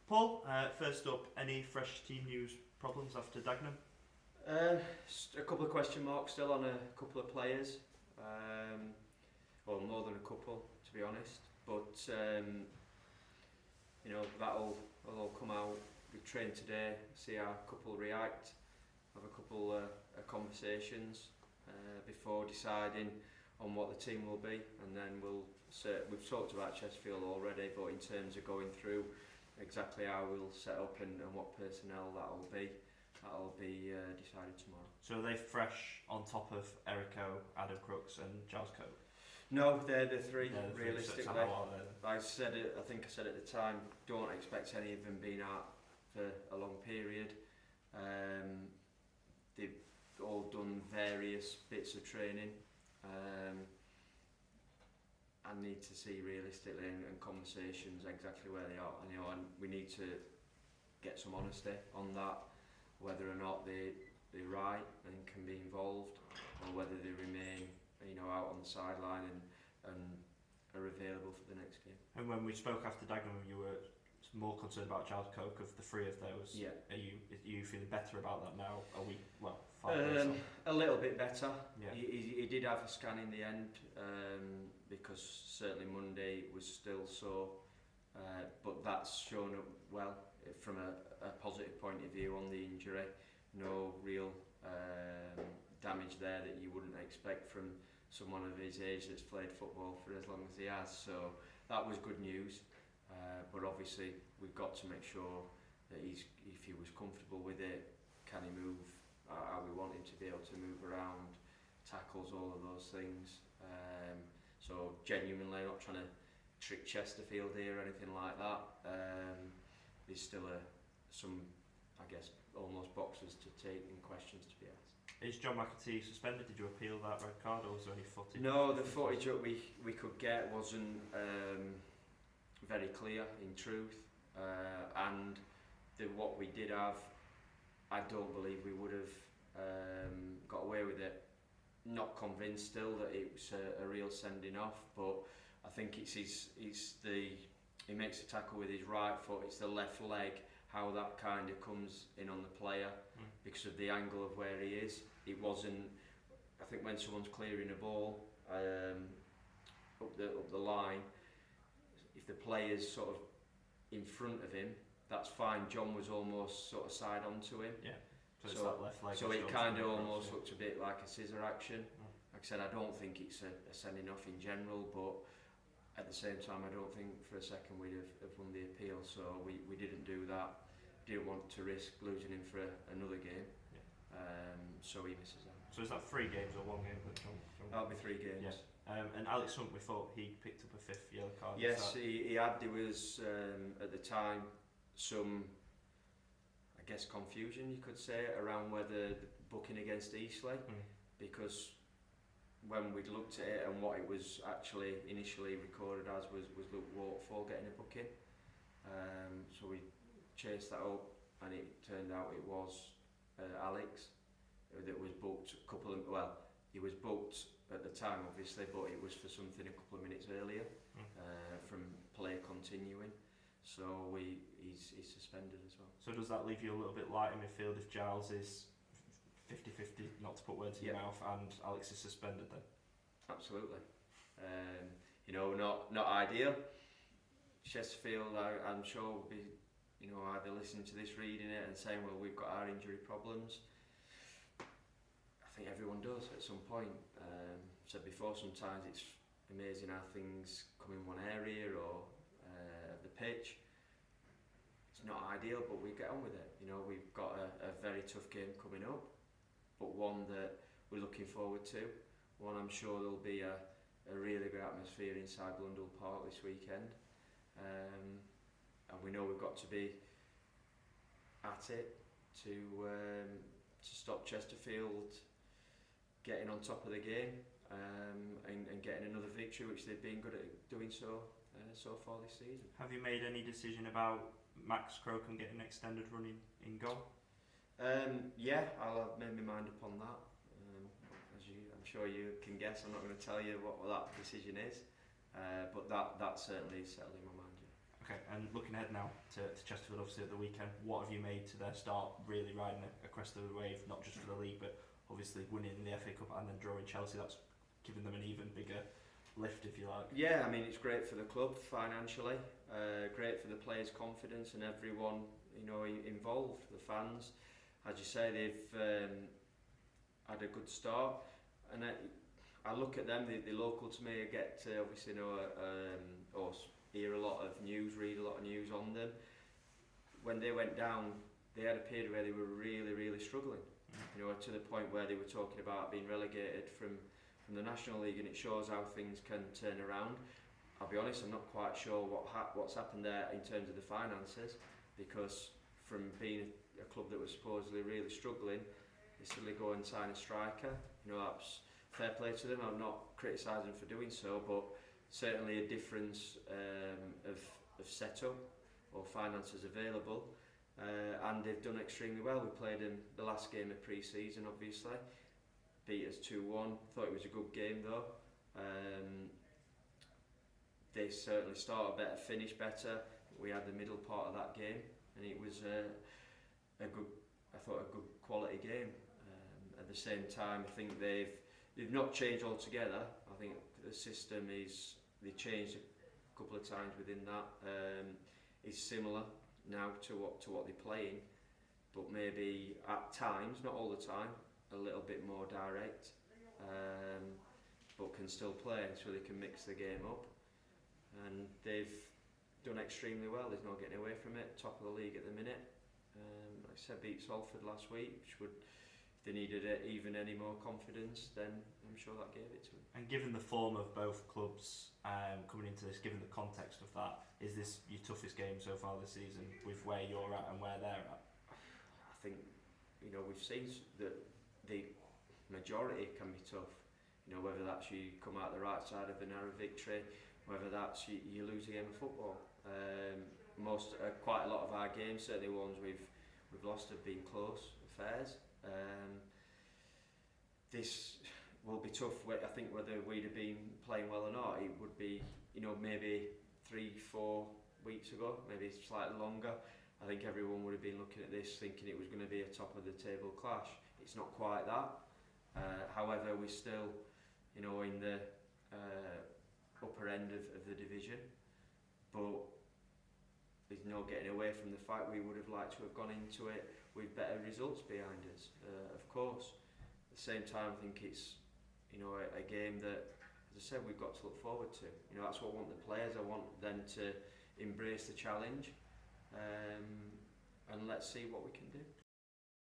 Paul, first up, any fresh team news problems after Dagenham? A couple of question marks still on a couple of players, or more than a couple, to be honest. But that'll all come out. We train today, see how a couple react, have a couple of conversations before deciding on what the team will be, and then we've talked about Chesterfield already, but in terms of going through exactly how we'll set up and what personnel that'll be decided tomorrow. So are they fresh on top of Erico, Adam Crooks and Giles Cope? No, they're the three, realistically. So how are they? I think I said at the time, don't expect any of them being out for a long period. They've all done various bits of training. I need to see realistically and conversations exactly where they are, and we need to get some honesty on that, whether or not they're right and can be involved, or whether they remain out on the sideline and are available for the next game. And when we spoke after Dagenham, you were more concerned about Giles Coke. Of the three of those, yeah. Are you feeling better about that now? Are we 5 days on? A little bit better. Yeah. He did have a scan in the end, because certainly Monday was still sore, but that's shown up well from a positive point of view on the injury. No real damage there that you wouldn't expect from someone of his age that's played football for as long as he has. So that was good news. But obviously we've got to make sure that if he was comfortable with it, can he move how we want him to be able to move around, tackles, all of those things. So genuinely, not trying to trick Chesterfield here or anything like that. There's still some, I guess, almost boxes to take and questions to be asked. Is John McAtee suspended? Did you appeal that red card, or was there any footage? No, the footage that we could get wasn't very clear in truth, and what we did have, I don't believe we would have got away with it. Not convinced still that it was a real sending off, but I think he makes a tackle with his right foot. It's the left leg, how that kind of comes in on the player because of the angle of where he is. It wasn't. I think when someone's clearing a ball up the line, if the player's sort of in front of him, that's fine. John was almost sort of side onto him. Yeah. So it's that left leg. So it kind of almost looked a bit like a scissor action. Like I said, I don't think it's a sending off in general, but at the same time, I don't think for a second we'd have won the appeal. So we didn't do that. Didn't want to risk losing him for another game. Yeah. So he misses out. So is that 3 games or 1 game? That'll be 3 games. Yeah. And Alex Hunt, we thought he picked up a 5th yellow card. Yes, he had. There was at the time some, I guess, confusion you could say around whether the booking against Eastleigh, because when we'd looked at it and what it was actually initially recorded as was Luke Waterfall getting a booking. So we chased that up, and it turned out it was Alex that was booked he was booked at the time obviously, but it was for something a couple of minutes earlier from play continuing. So he's suspended as well. So does that leave you a little bit light in midfield if Giles is 50-50, not to put words in your mouth, and Alex is suspended then? Absolutely. Not ideal. Chesterfield, I'm sure, will be either listening to this, reading it and saying, well, we've got our injury problems. I think everyone does at some point. Said before, sometimes it's amazing how things come in one area or the pitch. It's not ideal, but we get on with it. We've got a very tough game coming up, but one that we're looking forward to. One I'm sure there'll be a really great atmosphere inside Blundell Park this weekend. And we know we've got to be at it to stop Chesterfield getting on top of the game and getting another victory, which they've been good at doing so far this season. Have you made any decision about Max Crocombe getting an extended run in goal? Yeah, I'll have made my mind up on that. As I'm sure you can guess, I'm not going to tell you what that decision is, but that certainly is settled in my mind. Yeah. Okay, and looking ahead now to Chesterfield, obviously at the weekend, what have you made to their start really riding a crest of the wave, not just for the league, but obviously winning the FA Cup and then drawing Chelsea? That's given them an even bigger lift, if you like. Yeah, I mean, it's great for the club financially, great for the players' confidence and everyone, you know, involved, the fans. As you say, they've had a good start, and I look at them, they're local to me. I get to obviously know or hear a lot of news, read a lot of news on them. When they went down, they had a period where they were really struggling. You know, to the point where they were talking about being relegated from the National League, and it shows how things can turn around. I'll be honest, I'm not quite sure what's happened there in terms of the finances, because from being a club that was supposedly really struggling, they suddenly go and sign a striker. You know, that's fair play to them. I'm not criticising them for doing so, but certainly a difference of setup or finances available, and they've done extremely well. We played in the last game of pre-season, obviously, beat us 2-1. Thought it was a good game though. They certainly started better, finished better. We had the middle part of that game, and it was a good quality game. At the same time, I think they've not changed altogether. I think the system they changed a couple of times within that. Is similar now to what they're playing, but maybe at times, not all the time, a little bit more direct, but can still play, so they can mix the game up. And they've done extremely well. There's no getting away from it. Top of the league at the minute. Like I said, beat Salford last week, which would, if they needed even any more confidence, then I'm sure that gave it to them. And given the form of both clubs coming into this, given the context of that, is this your toughest game so far this season, with where you're at and where they're at? I think, you know, we've seen that the majority can be tough. You know, whether that's you come out the right side of a narrow victory, whether that's you lose a game of football. Quite a lot of our games, certainly ones we've lost, have been close affairs. This will be tough. I think whether we'd have been playing well or not, it would be, you know, maybe 3-4 weeks ago, maybe slightly longer. I think everyone would have been looking at this thinking it was going to be a top of the table clash. It's not quite that. However, we're still, you know, in the upper end of the division, but there's no getting away from the fact we would have liked to have gone into it with better results behind us, of course. At the same time, I think it's, you know, a game that, as I said, we've got to look forward to. You know, that's what I want the players. I want them to embrace the challenge, and let's see what we can do.